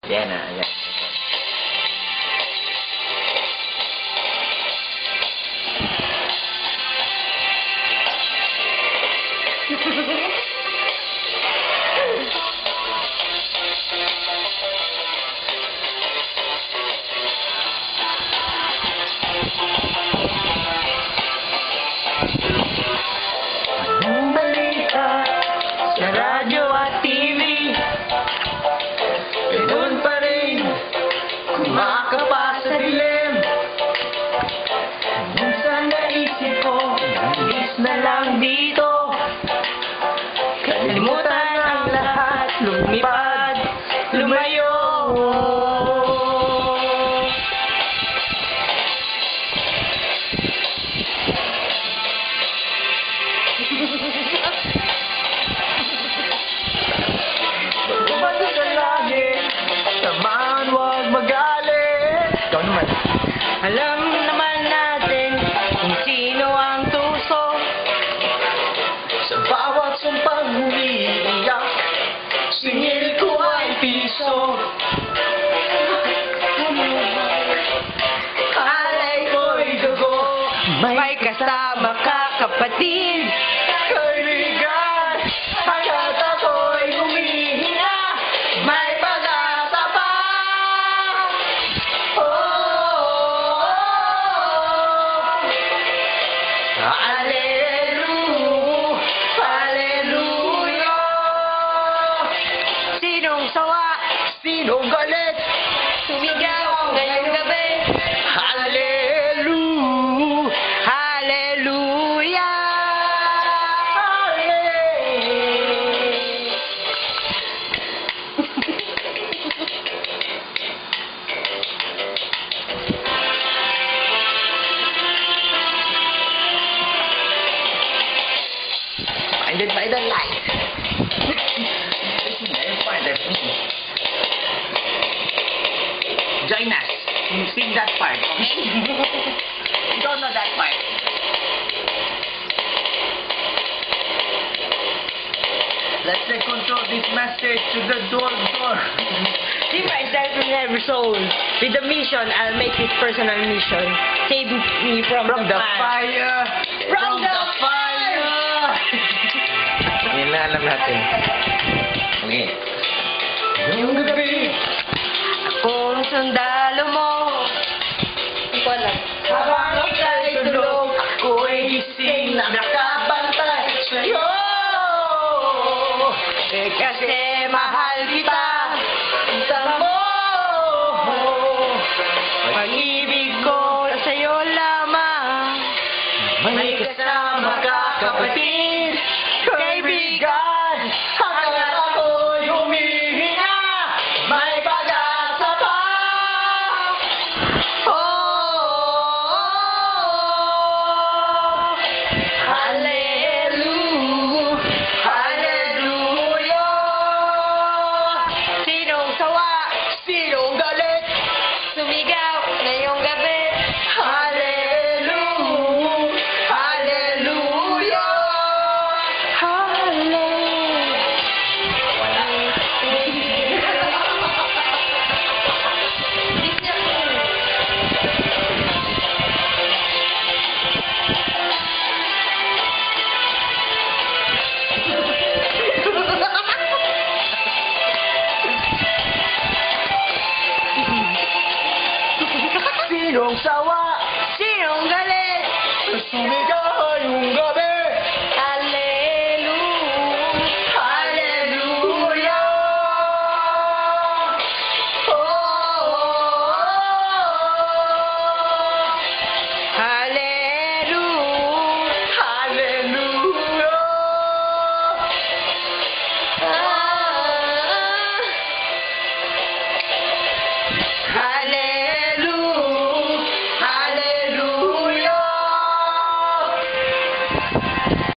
Yan na, yan. Ang balita sa radyo at TV, ganun pa rin kumakapa sa dilim. Minsan naisip ko, ilis na lang dito, kalimutan ang lahat, lumipad, lumayo. Bumalik sa langit, tamaan huwag magalit. Ikaw naman. Alam naman natin kung sino ang tuso sa bawat sumpang umiiyak, singil ko ay piso. Alay ko'y dugo, may kasama ka kapatid, kaibigan. Hanggat ako'y humihinga, may pag-asa pa. Hallelujah, hallelujah. Sinong sawa, sinong galit, sumigaw ngayong gabi. Hallelujah, hallelujah. Blinded by the light. Join us. Sing that part, okay? You don't know that part. Let's control this message to the door. See myself in every soul. With the mission, I'll make this personal mission. Save me from the fire. From the fire. Yan na alam natin. Okay. Yung gabi, akong sundalo mo. Habang ika'y tulog, ako'y gising na nakabantay sa'yo. Kasi mahal kita, isa mo. Pag-ibig ko sa'yo lamang. May kasama ka kapatid, kaibigan. Hanggat ako'y humihinga, may pag-asa pa. Hallelujah, hallelujah. Sinong sawa, sinong galit, sumigaw ngayong gabi. Hallelujah, hallelujah, hallelujah. Sinong sawa, sinong galit, sumigaw